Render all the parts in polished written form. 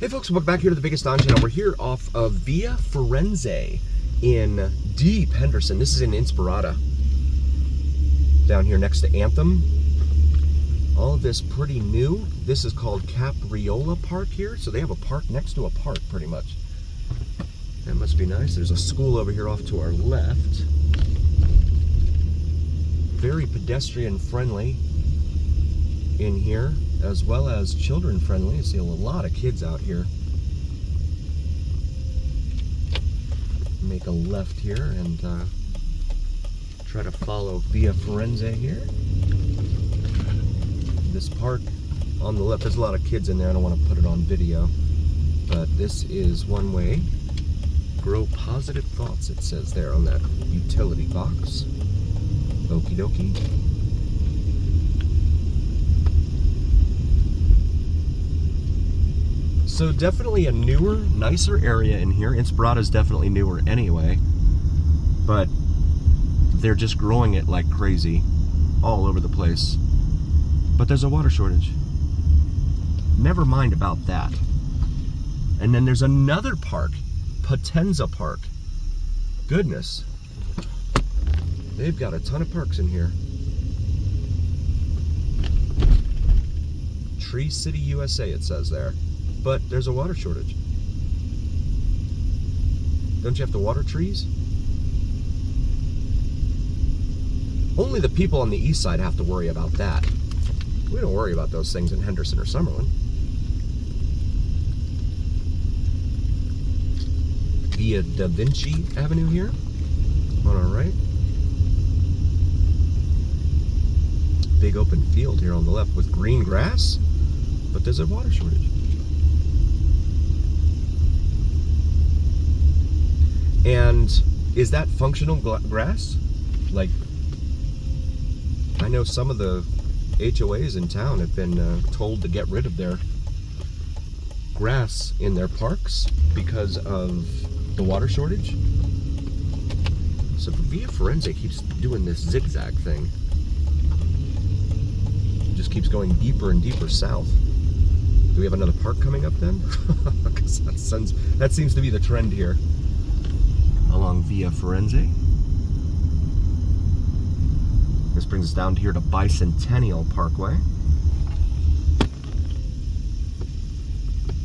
Hey folks, welcome back here to the Biggest On channel. We're here off of Via Firenze in deep Henderson. This is in Inspirada, down here next to Anthem. All of this pretty new. This is called Capriola Park here. So they have a park next to a park pretty much. That must be nice. There's a school over here off to our left. Very pedestrian friendly in here, as well as children friendly. I see a lot of kids out here. Make a left here and try to follow Via Firenze here. This park on the left, there's a lot of kids in there. I don't want to put it on video, but this is one way. Grow positive thoughts, it says there on that utility box. Okie dokie. So definitely a newer, nicer area in here. Inspirada is definitely newer anyway, but they're just growing it like crazy all over the place. But there's a water shortage. Never mind about that. And then there's another park, Potenza Park. Goodness. They've got a ton of parks in here. Tree City, USA, it says there. But there's a water shortage. Don't you have to water trees? Only the people on the east side have to worry about that. We don't worry about those things in Henderson or Summerlin. Via Da Vinci Avenue here on our right. Big open field here on the left with green grass, but there's a water shortage. And is that functional grass? Like, I know some of the HOAs in town have been told to get rid of their grass in their parks because of the water shortage. So Via Firenze keeps doing this zigzag thing. It just keeps going deeper and deeper south. Do we have another park coming up then? Because that seems to be the trend here along Via Firenze. This brings us down here to Bicentennial Parkway.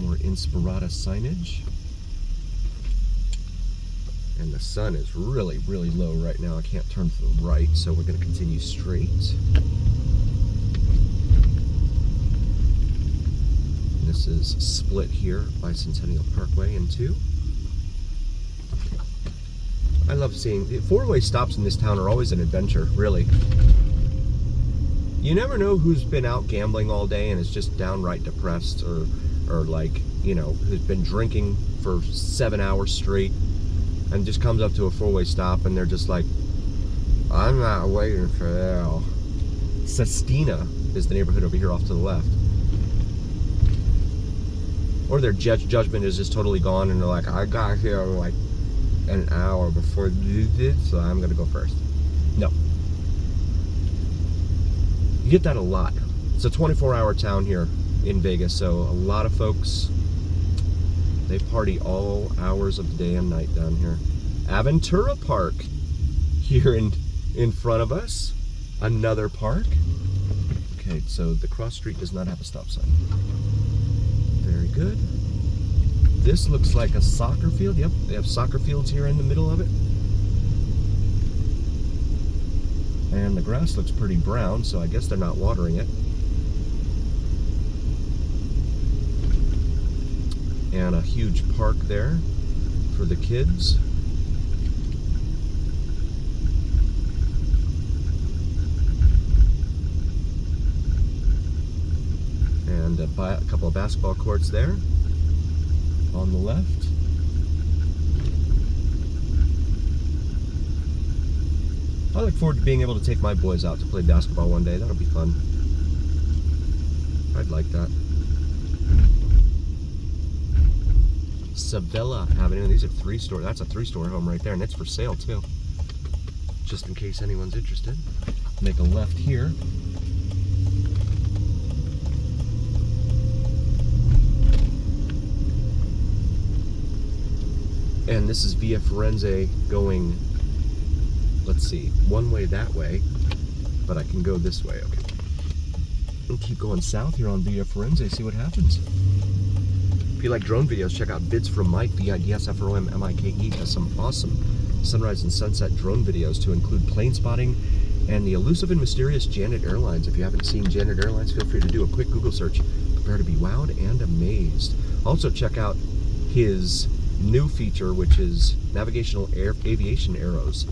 More Inspirada signage. And the sun is really, really low right now. I can't turn to the right, so we're going to continue straight. And this is split here, Bicentennial Parkway in two. I love seeing the four-way stops in this town are always an adventure, really. You never know who's been out gambling all day and is just downright depressed, or like, you know, who's been drinking for 7 hours straight and just comes up to a four-way stop and they're just like, I'm not waiting for that. Sestina is the neighborhood over here off to the left. Or their judgment is just totally gone and they're like, I got here like an hour before you did, so I'm gonna go first. No. You get that a lot. It's a 24-hour town here in Vegas, so a lot of folks, they party all hours of the day and night down here. Aventura Park here in front of us. Another park. Okay, so the cross street does not have a stop sign. Very good. This looks like a soccer field. Yep, they have soccer fields here in the middle of it. And the grass looks pretty brown, so I guess they're not watering it. And a huge park there for the kids. And a couple of basketball courts there on the left. I look forward to being able to take my boys out to play basketball one day. That'll be fun. I'd like that. Sabella Avenue. These are three-story. That's a three-story home right there, and it's for sale too. Just in case anyone's interested. Make a left here. And this is via Firenze going, let's see, one way that way, but I can go this way, okay. And keep going south here on via Firenze, see what happens. If you like drone videos, check out Vids from Mike, VIDSFROM-MIKE, has some awesome sunrise and sunset drone videos to include plane spotting and the elusive and mysterious Janet Airlines. If you haven't seen Janet Airlines, feel free to do a quick Google search. Prepare to be wowed and amazed. Also check out his new feature, which is navigational aviation arrows.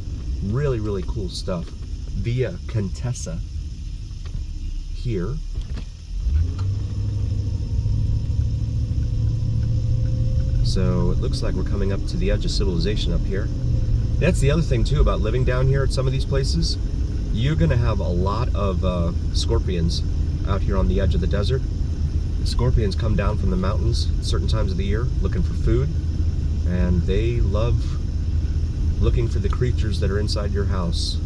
Really, really cool stuff. Via Contessa here. So it looks like we're coming up to the edge of civilization up here. That's the other thing too about living down here at some of these places. You're gonna have a lot of scorpions out here on the edge of the desert. The scorpions come down from the mountains at certain times of the year looking for food, and they love looking for the creatures that are inside your house,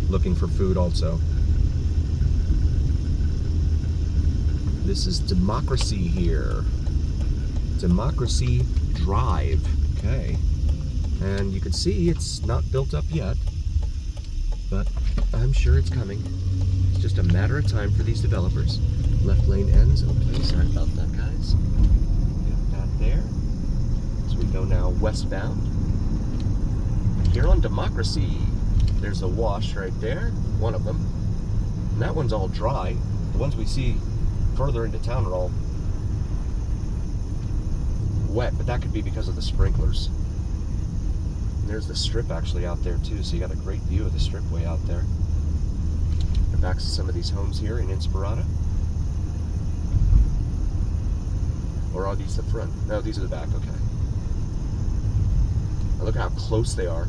looking for food also. This is Democracy here. Democracy Drive. Okay. And you can see it's not built up yet, but I'm sure it's coming. It's just a matter of time for these developers. Left lane ends. Okay, sorry about that, guys. Get that there. So we go now westbound. Here on Democracy, there's a wash right there, one of them. And that one's all dry. The ones we see further into town are all wet, but that could be because of the sprinklers. And there's the strip actually out there too, so you got a great view of the strip way out there. And back to some of these homes here in Inspirada. Or are these the front? No, these are the back, okay. Now look how close they are.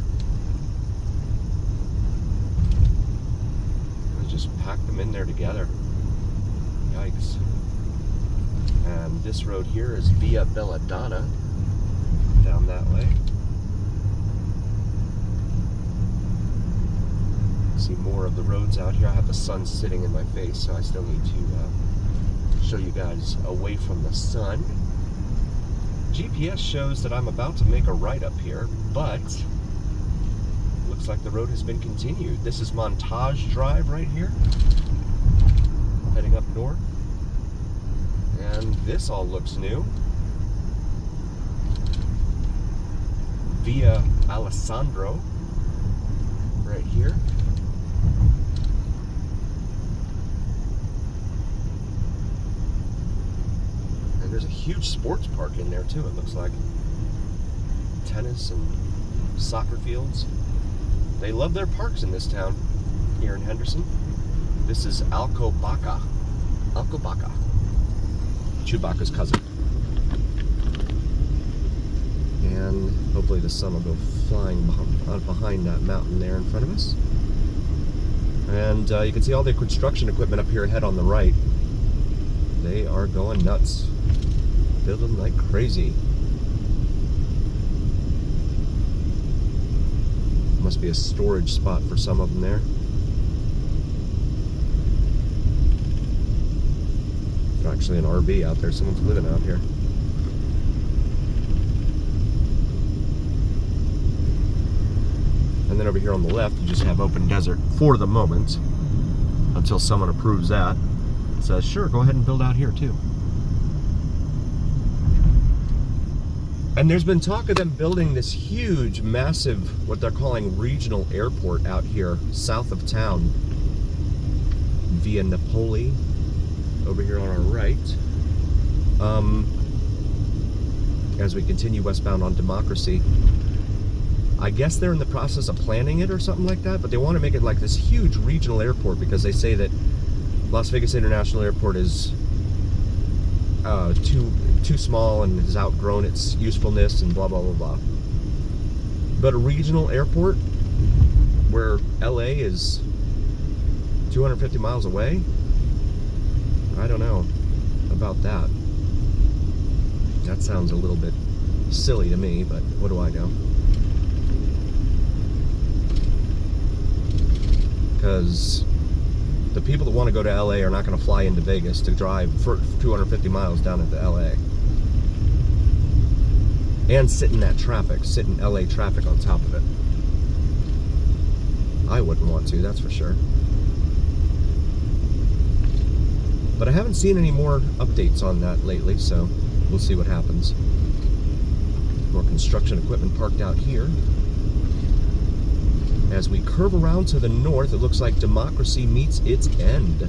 They just packed them in there together. Yikes. And this road here is Via Belladonna, down that way. See more of the roads out here. I have the sun sitting in my face, so I still need to show you guys away from the sun. GPS shows that I'm about to make a right up here, but looks like the road has been continued. This is Montage Drive right here, heading up north. And this all looks new. Via Alessandro, right here. And there's a huge sports park in there too, it looks like. Tennis and soccer fields. They love their parks in this town, here in Henderson. This is Alcobaca. Alcobaca. Chewbacca's cousin. And hopefully the sun will go flying behind that mountain there in front of us. And you can see all the construction equipment up here ahead on the right. They are going nuts. Building like crazy. Must be a storage spot for some of them there. There's actually an RV out there. Someone's living out here. And then over here on the left, you just have open desert for the moment, until someone approves that. It says, sure, go ahead and build out here too. And there's been talk of them building this huge, massive, what they're calling regional airport out here south of town, via Napoli, over here on our right. As we continue westbound on Democracy. I guess they're in the process of planning it or something like that, but they want to make it like this huge regional airport because they say that Las Vegas International Airport is too small and has outgrown its usefulness and blah, blah, blah, blah. But a regional airport where LA is 250 miles away, I don't know about that. That sounds a little bit silly to me, but what do I know? Because the people that want to go to LA are not going to fly into Vegas to drive for 250 miles down into LA. And sit in that traffic, sit in LA traffic on top of it. I wouldn't want to, that's for sure. But I haven't seen any more updates on that lately, so we'll see what happens. More construction equipment parked out here. As we curve around to the north, it looks like democracy meets its end.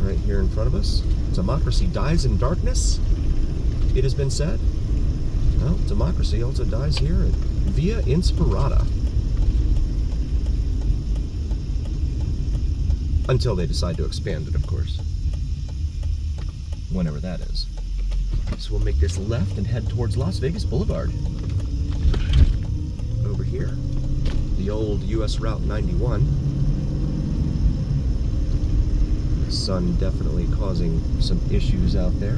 Right here in front of us. Democracy dies in darkness, it has been said. Well, democracy also dies here at Via Inspirada. Until they decide to expand it, of course. Whenever that is. So we'll make this left and head towards Las Vegas Boulevard. Over here, the old US Route 91. The sun definitely causing some issues out there.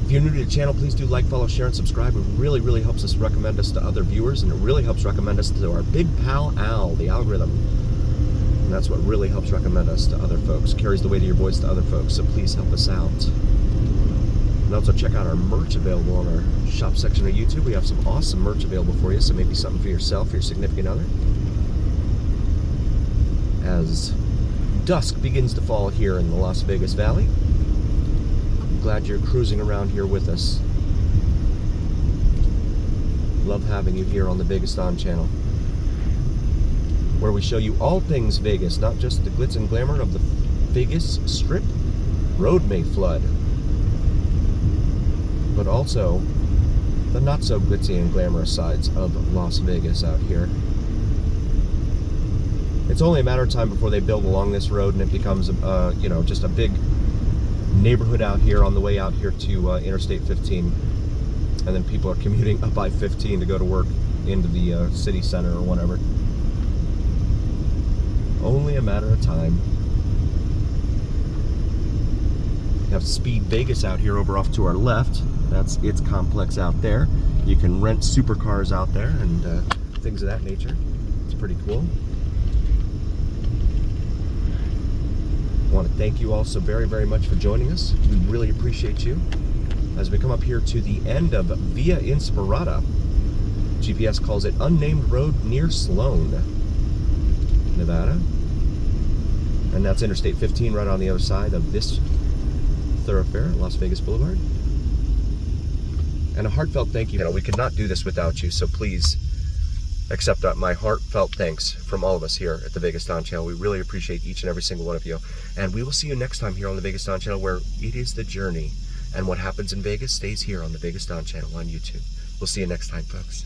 If you're new to the channel, please do like, follow, share, and subscribe. It really, really helps us recommend us to other viewers, and it really helps recommend us to our big pal Al, the algorithm. And that's what really helps recommend us to other folks. Carries the weight of your voice to other folks, so please help us out. And also check out our merch available on our shop section of YouTube. We have some awesome merch available for you, so maybe something for yourself or your significant other. As dusk begins to fall here in the Las Vegas Valley, glad you're cruising around here with us. Love having you here on the Vegas Don channel, where we show you all things Vegas, not just the glitz and glamour of the Vegas Strip. Road may flood, but also the not so glitzy and glamorous sides of Las Vegas out here. It's only a matter of time before they build along this road and it becomes, you know, just a big neighborhood out here on the way out here to Interstate 15, and then people are commuting up I-15 to go to work into the city center or whatever. Only a matter of time. We have Speed Vegas out here over off to our left. That's its complex out there. You can rent supercars out there and things of that nature. It's pretty cool. I want to thank you all so very, very much for joining us. We really appreciate you. As we come up here to the end of Via Inspirada, GPS calls it Unnamed Road near Sloan, Nevada. And that's Interstate 15 right on the other side of this thoroughfare, Las Vegas Boulevard. And a heartfelt thank you. You know, we could not do this without you, so please accept my heartfelt thanks from all of us here at the Vegas Don channel. We really appreciate each and every single one of you. And we will see you next time here on the Vegas Don channel, where it is the journey. And what happens in Vegas stays here on the Vegas Don channel on YouTube. We'll see you next time, folks.